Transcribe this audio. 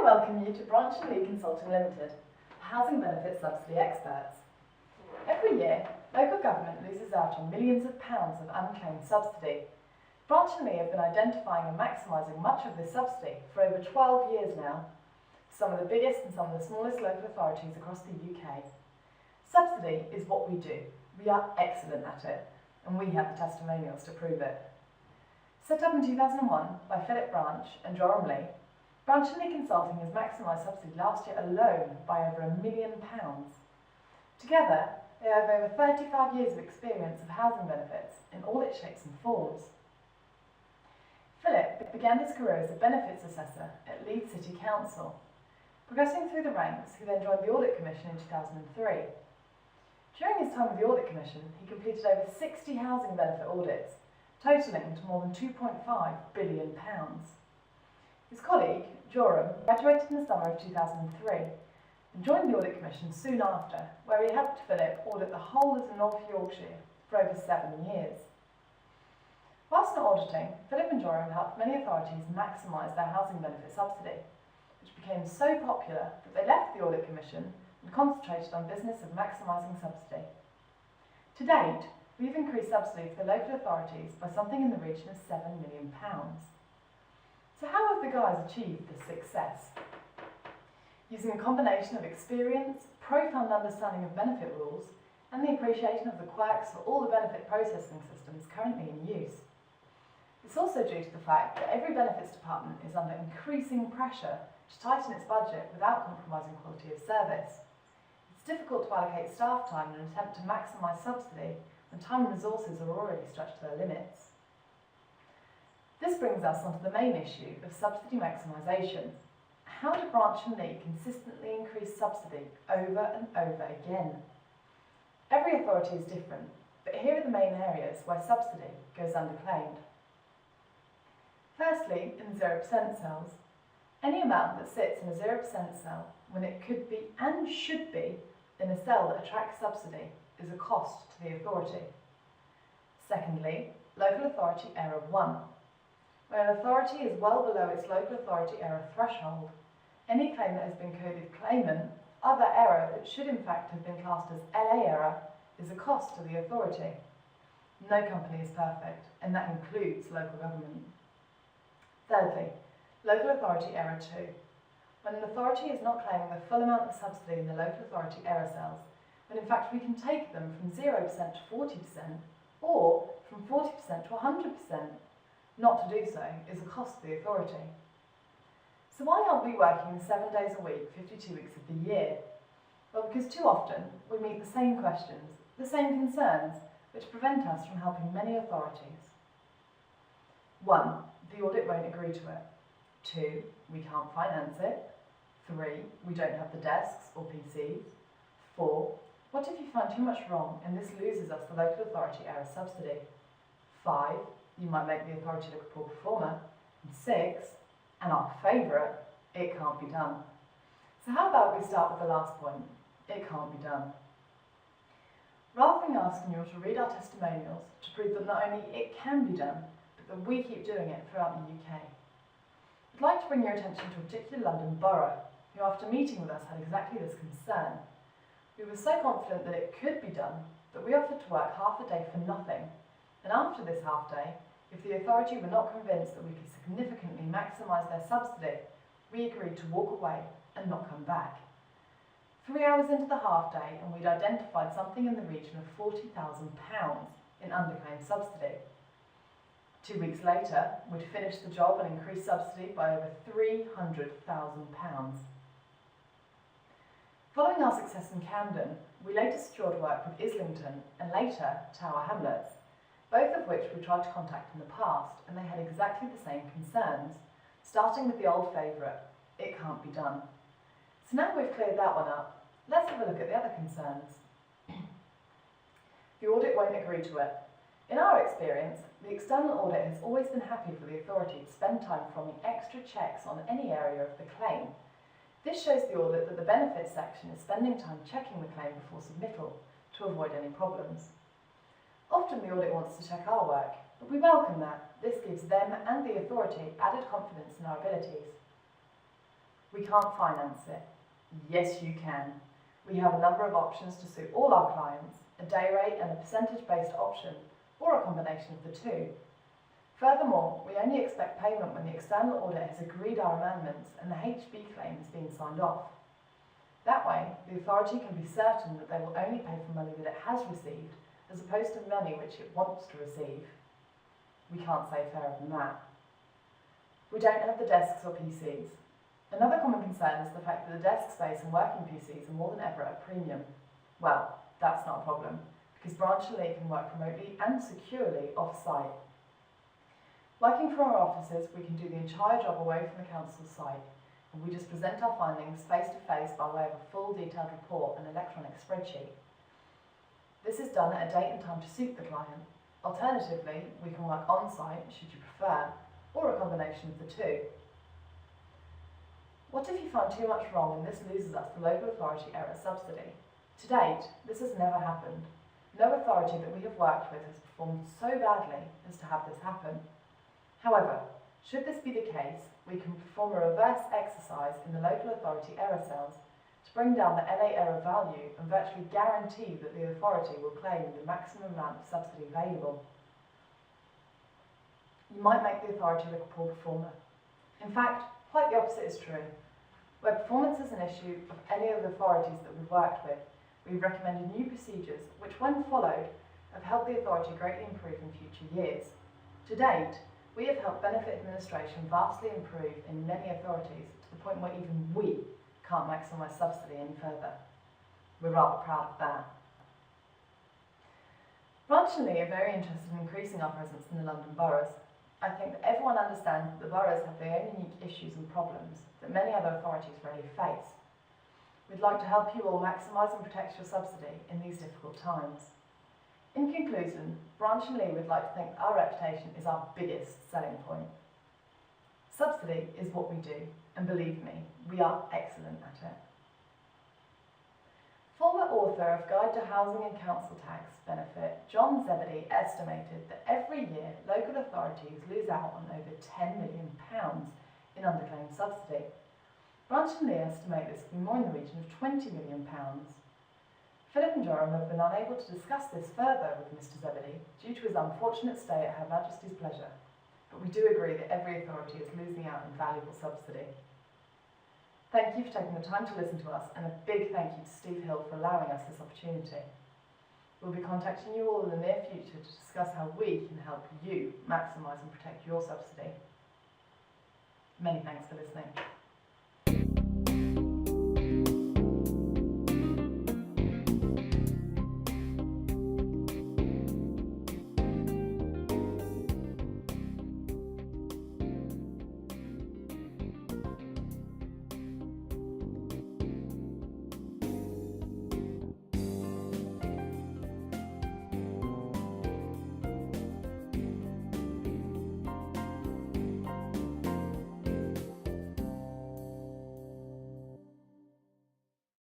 I welcome you to Branch and Lee Consulting Ltd, housing benefits subsidy experts. Every year, local government loses out on millions of pounds of unclaimed subsidy. Branch and Lee have been identifying and maximising much of this subsidy for over 12 years now. Some of the biggest and some of the smallest local authorities across the UK. Subsidy is what we do. We are excellent at it, and we have the testimonials to prove it. Set up in 2001 by Philip Branch and Joram Lee, Branch and Lee Consulting has maximised subsidy last year alone by over £1 million. Together, they have over 35 years of experience of housing benefits in all its shapes and forms. Philip began his career as a benefits assessor at Leeds City Council. Progressing through the ranks, he then joined the Audit Commission in 2003. During his time with the Audit Commission, he completed over 60 housing benefit audits, totalling to more than £2.5 billion. His colleague, Joram, graduated in the summer of 2003 and joined the Audit Commission soon after, where he helped Philip audit the whole of North Yorkshire for over 7 years. Whilst not auditing, Philip and Joram helped many authorities maximise their housing benefit subsidy, which became so popular that they left the Audit Commission and concentrated on business of maximising subsidy. To date, we've increased subsidy for the local authorities by something in the region of £7 million. So how have the guys achieved this success? Using a combination of experience, profound understanding of benefit rules, and the appreciation of the quirks for all the benefit processing systems currently in use. It's also due to the fact that every benefits department is under increasing pressure to tighten its budget without compromising quality of service. It's difficult to allocate staff time in an attempt to maximise subsidy when time and resources are already stretched to their limits. This brings us onto the main issue of subsidy maximisation. How do Branch and Lee consistently increase subsidy over and over again? Every authority is different, but here are the main areas where subsidy goes underclaimed. Firstly, in 0% cells. Any amount that sits in a 0% cell when it could be and should be in a cell that attracts subsidy is a cost to the authority. Secondly, local authority error 1. When an authority is well below its local authority error threshold, any claim that has been coded claimant, other error that should in fact have been classed as LA error, is a cost to the authority. No company is perfect, and that includes local government. Thirdly, local authority error 2. When an authority is not claiming the full amount of subsidy in the local authority error cells, when in fact we can take them from 0% to 40%, or from 40% to 100%, not to do so is a cost to the authority. So why aren't we working 7 days a week, 52 weeks of the year? Well, because too often we meet the same questions, the same concerns, which prevent us from helping many authorities. 1. The audit won't agree to it. 2. We can't finance it. 3. We don't have the desks or PCs. 4. What if you find too much wrong and this loses us the local authority error subsidy? 5. You might make the authority look a poor performer. And 6, and our favourite, it can't be done. So how about we start with the last point, it can't be done. Rather than asking you to read our testimonials to prove that not only it can be done, but that we keep doing it throughout the UK, I'd like to bring your attention to a particular London borough, who after meeting with us had exactly this concern. We were so confident that it could be done that we offered to work half a day for nothing, and after this half day, if the authority were not convinced that we could significantly maximise their subsidy, we agreed to walk away and not come back. 3 hours into the half day and we'd identified something in the region of £40,000 in underclaimed subsidy. 2 weeks later, we'd finished the job and increased subsidy by over £300,000. Following our success in Camden, we later secured work with Islington and later Tower Hamlets, both of which we tried to contact in the past, and they had exactly the same concerns, starting with the old favourite, it can't be done. So now we've cleared that one up, let's have a look at the other concerns. The audit won't agree to it. In our experience, the external audit has always been happy for the authority to spend time performing extra checks on any area of the claim. This shows the audit that the benefits section is spending time checking the claim before submittal to avoid any problems. Often the audit wants to check our work, but we welcome that. This gives them and the authority added confidence in our abilities. We We can't finance it. Yes, you can. We have a number of options to suit all our clients, a day rate and a percentage-based option, or a combination of the two. Furthermore, we only expect payment when the external audit has agreed our amendments and the HB claim has been signed off. That way, the authority can be certain that they will only pay for money that it has received, as opposed to money which it wants to receive. We can't say fairer than that. We don't have the desks or PCs. Another common concern is the fact that the desk space and working PCs are more than ever at a premium. Well, that's not a problem, because Branch and Lee can work remotely and securely off-site. Working from our offices, we can do the entire job away from the council site, and we just present our findings face-to-face by way of a full detailed report and electronic spreadsheet. This is done at a date and time to suit the client. Alternatively, we can work on-site, should you prefer, or a combination of the two. What if you find too much wrong and this loses us the local authority error subsidy? To date, this has never happened. No authority that we have worked with has performed so badly as to have this happen. However, should this be the case, we can perform a reverse exercise in the local authority error cells to bring down the LA error value and virtually guarantee that the authority will claim the maximum amount of subsidy available. You might make the authority look a poor performer. In fact, quite the opposite is true. Where performance is an issue of any of the authorities that we've worked with, we've recommended new procedures which, when followed, have helped the authority greatly improve in future years. To date, we have helped benefit administration vastly improve in many authorities to the point where even we can't maximise subsidy any further. We're rather proud of that. Branch and Lee are very interested in increasing our presence in the London boroughs. I think that everyone understands that the boroughs have their own unique issues and problems that many other authorities rarely face. We'd like to help you all maximise and protect your subsidy in these difficult times. In conclusion, Branch and Lee would like to think that our reputation is our biggest selling point. Subsidy is what we do, and believe me, we are excellent at it. Former author of Guide to Housing and Council Tax Benefit, John Zebedee, estimated that every year local authorities lose out on over £10 million in underclaimed subsidy. Branch and Lee estimate this to be more in the region of £20 million. Philip and Joram have been unable to discuss this further with Mr Zebedee due to his unfortunate stay at Her Majesty's pleasure, but we do agree that every authority is losing out in valuable subsidy. Thank you for taking the time to listen to us, and a big thank you to Steve Hill for allowing us this opportunity. We'll be contacting you all in the near future to discuss how we can help you maximise and protect your subsidy. Many thanks for listening.